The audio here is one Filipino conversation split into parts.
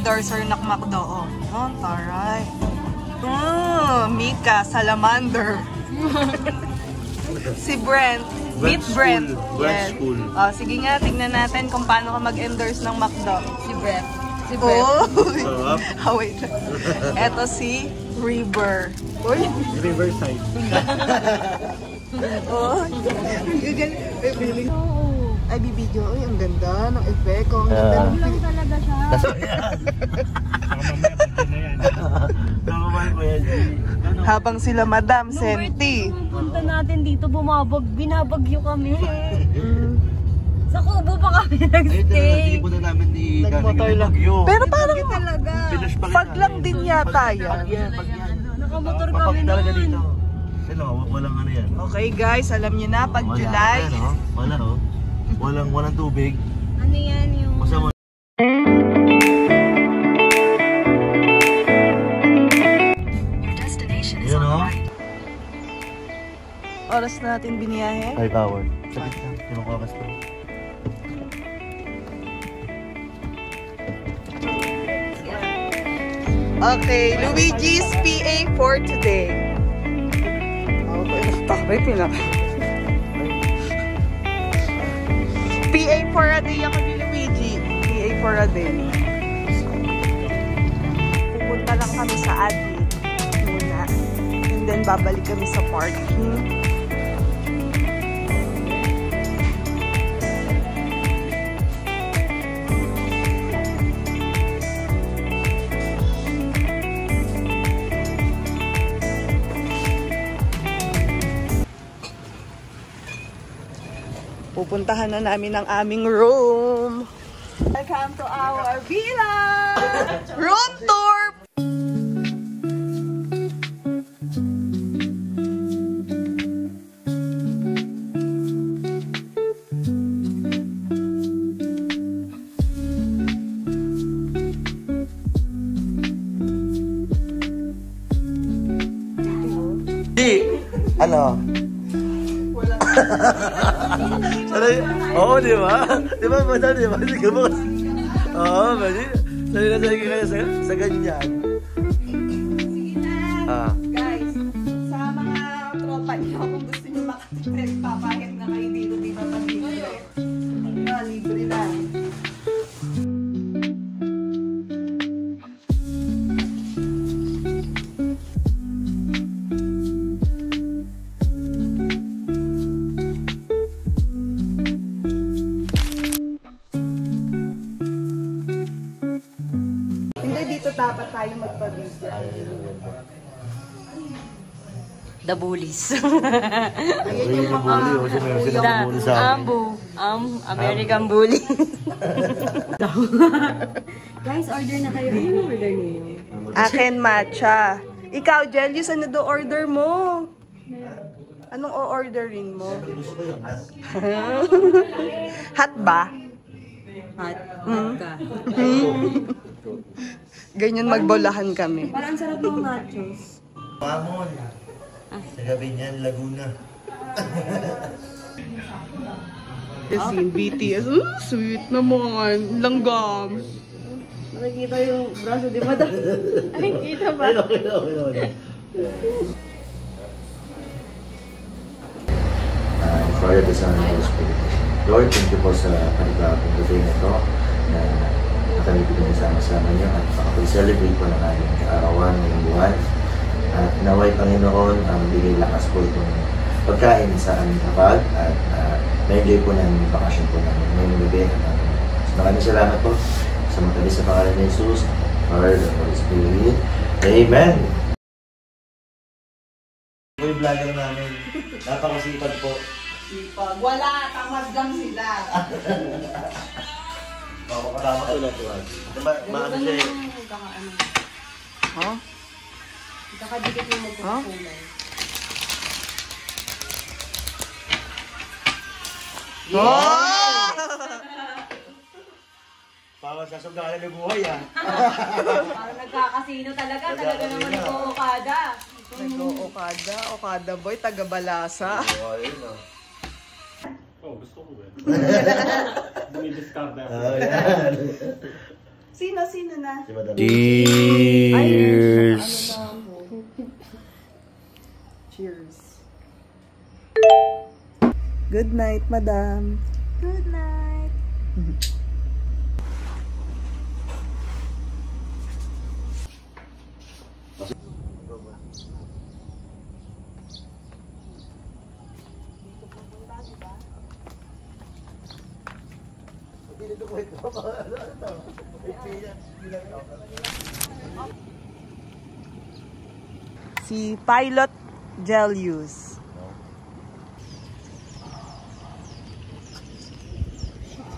endorser ng McDo. Oh, taray. Mika, salamander. Si Brent. Meet Brent. Yes. Oh, sige nga, tignan natin kung paano ka mag-endorse ng McDo. Si Brent. Si Brent. Oh, wait. Eto si River. Uy. Riverside. Oh. Ay, bibidyo. Uy, ang ganda ng effect. Ang ganda ng lang talaga siya. habang sila Madam Senti. Punta natin dito, binabagyo kami. Sa Kubo pa kami nag-stay. Nagmotor lang. Pero parang pag lang din yata yan. Nakamotor kami nun. Walang ano yan. Okay guys, alam niyo na, pag July. Walang tubig. Ano yan yung... Yun o. Oras natin biniyahe. 5 hours. Sakit lang. Kinukuha pa. Okay, Luigi's PA for today. Okay, takbay pinaka. PA for a day ako ni Luigi. PA for a day. Pupunta lang kami sa admin muna. And then babalik kami sa parking. Pupuntahan na namin ang aming room. Welcome to our villa! Room tour! Ano? Oo, di ba? Di ba? Di ba? Sige mo. Oo, pwede. Sabi na sabi kayo sa ganyan. Guys, sa mga tropa niyo, kung gusto niyo makatipid, papahit na kayo dito, di ba pag-libre? Libre lang. Dapat tayo magpabisya. The bullies. Ayan yung mga American bully. Guys, order na kayo. Ano order niyo? Akin matcha. Ikaw, Jelius, ano do order mo? Anong o-orderin mo? Hot ba? Hot. Ka. Ganyan magbolahan kami. Parang sarap ng nachos. Pamon. Sa gabi niyan, Laguna. Kasi BTS, sweet naman. Langgam. Nakikita yung braso di ba? Nakikita ba? Father, the Son, and the Holy Spirit. Lord, thank you po sa panibagong gabi na ito na kami po sama-sama niyo at makapag-celebrate po ng aming kaarawan ngayong buwan. At naway Panginoon ang bigay lakas po itong pagkain sa aming hapag at na-enjoy po ng bakasyon po namin ngayong gabi. Maraming salamat po sa matalis sa pangalan ni Jesus, Father, the Holy Spirit. Amen! Ito yung vlogger namin. Napakasipag po. Sipag. Wala, tamad lang sila. Makakasama ko lang tuwan. Maano siya eh. Huh? Kakadikit yung magkukulay. Oh! Parang sasagalan ng buhay ah. Parang nagkakasino talaga. Talaga naman ito Okada. Nag-Okada. Okada boy, taga-Balasa. Oo, ayun ah. Oh, gusto ko eh. Bumidiscard na. Oo, yan. Sino na? Si Madam. Cheers! Cheers. Good night, Madam. Good night. Si Pilot Jelius.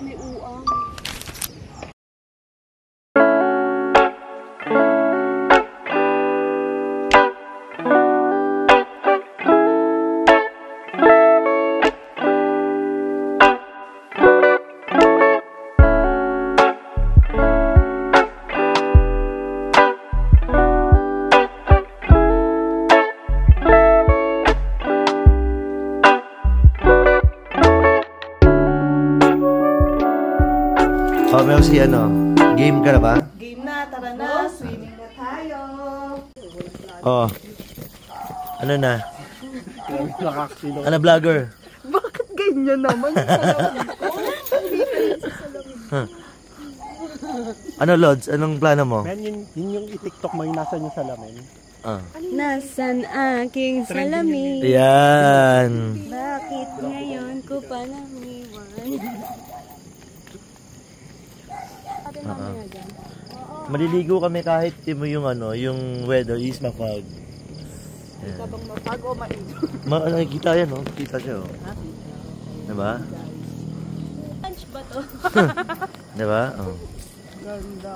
May uang. Meron si game ka na ba? Game na, tara na. Swimming na tayo. Oh. Ano na? Ano vlogger? Bakit ganyan naman? Ano Lods? Anong plano mo? Man, yun yung i-tiktok mo yung nasa yung salamin. Nasan aking salamin? Yan. Bakit ngayon ko pa namiwan? Maliligo kami kahit mo yung yung weather is mapag. Ika bang mapag o mainit? Nakikita yan, no? Kita siya, oh. Diba? Lunch ba to? Diba? Oh. Ganda.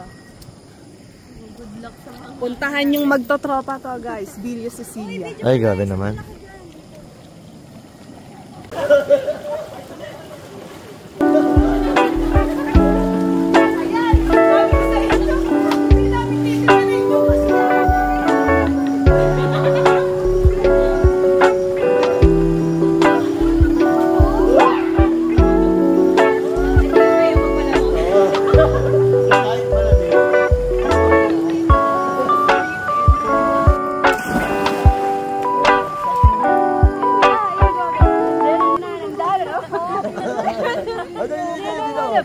Good luck sa mga... Puntahan yung magtotropa to, guys. Villa Cecilia. Ay, grabe naman.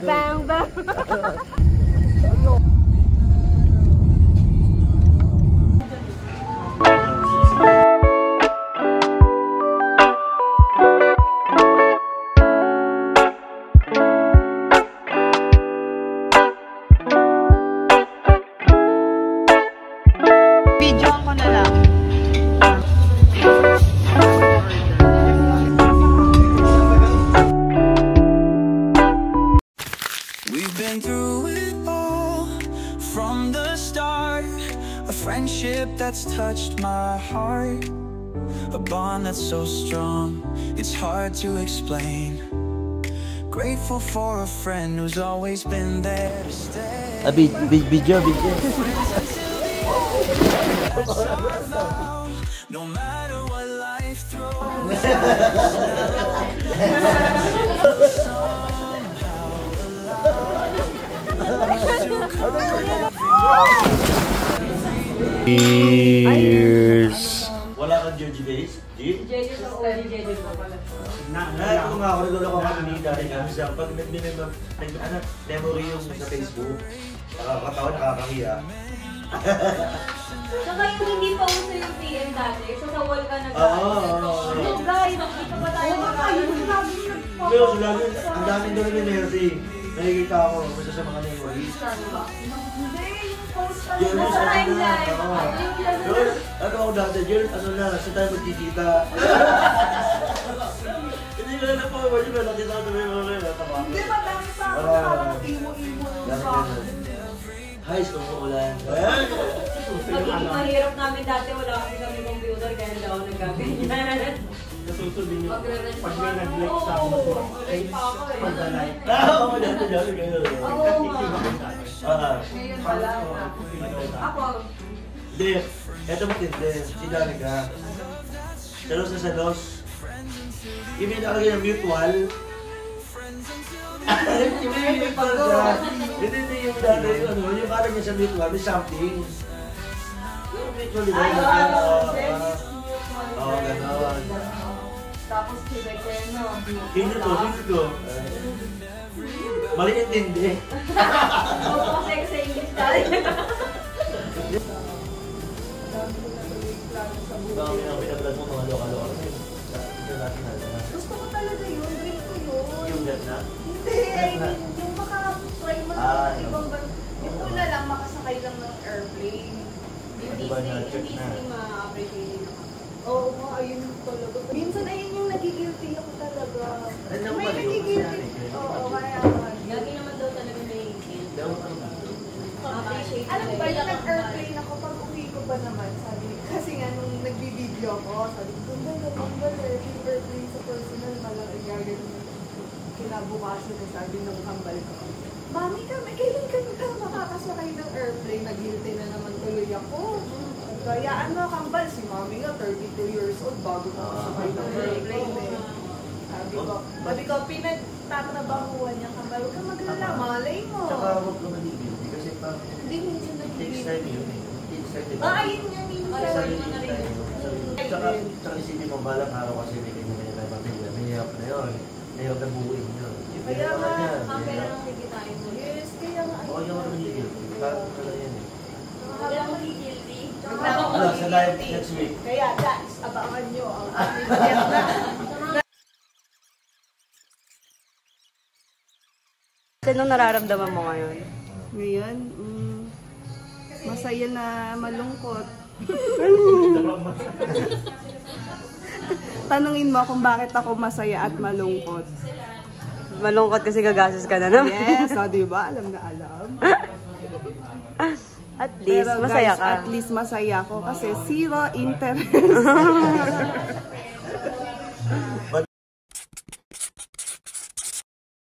Bang, bang. Videoan ko na lang. We've been through it all from the start. A friendship that's touched my heart. A bond that's so strong, it's hard to explain. Grateful for a friend who's always been there to stay. Video. No matter what life throws. Cheers! Wala kang Georgie Days? Jeju pala. Kung nga ako nagulong ako ni Dari Gamsa, pag memory yung sa Facebook, nakakatawa, nakakahiya. Saka yung hindi pa uso yung PM dati, sa wall ka nag- Oo. Guys, nakita pa tayo Pero lagi, ang daming doon yung Mercy. Nakikita ako, basta sa mga memories. Yun, Nasa timeline. Ano ako dati, Jill, sa tayo magkikita. Hindi ko na po, yun, nakita ko sa memory. Hindi ba dami pa ako parang imo-imo sa High school ko ulan. Magiging mahirap namin dati, wala kami computer, kaya hindi ako nagkaganyan. Nasusunod nyo. Pag may nag-like sa akin, pag-like. Oo, dati kayo. ngayon pala. Ako, Hindi, eto matindi. Si Danica. Salos na salos. Ibig na kagaya ng mutual. Ibig na mutual siya. Hindi yung dati yung ano, yung parang niya sa mutual, may something. Yung mutual, di ba? Oo, gano'n. Tapos Quebec, no? Hindi to. Mali intindi. Oo, kasi sa English tayo. Baka pinag-vlog mo mga loka-loka. Gusto ko talaga yun, dream ko yun. Yung that na? Hindi, I mean, yung maka-try mo ng ibang bansa. Yung una lang, makasakay lang ng airplane. Yung Disney ma-appreciate. Oo nga, ayun talaga. Minsan ayun yung nagigilty ako talaga. May nagigilty. Oo, kaya Lagi naman daw talaga naiingit. alam ba, yung nag-airplane ako, pag uwi ko ba naman, sabi, kasi nga nung nagbibideo ako, sabi ko, tunggal yung airplane sa personal, malang igagay naman. Kinabukasan na sabi ng kambal ko, Mami, kailan ka makakasakay ng airplane? Nag-guilty na naman tuloy ako. Kaya ano, kambal, si Mami nga, 32 years old, bago makasakay ng airplane eh. Sabi ko, pinagtatrabahuan niya, kambal, huwag kang maglala, malay mo. Tsaka huwag ka manigilty kasi parang Hindi minsan takes time yun eh. Takes time, di ba? ayun nga minsan. Tsaka isipin mo, balang araw kasi may ganyan tayo pamilya. May hiyap na yun. May hiyap na buuin yun. Kaya nga, Ang pera ng kikitain mo. yes, kaya nga. Oo, yung mga manigilty. Parang ka lang yan eh. Wala akong guilty. Ano, sa live next week. Kaya guys, abangan nyo ang aming Vietnam. Anong nararamdaman mo ngayon? Ngayon, masaya na malungkot. Tanungin mo kung bakit ako masaya at malungkot. Malungkot kasi gagastos ka na naman. Yes, so diba? Alam na alam. At least, Pero masaya guys, ka. at least masaya ako kasi zero interest.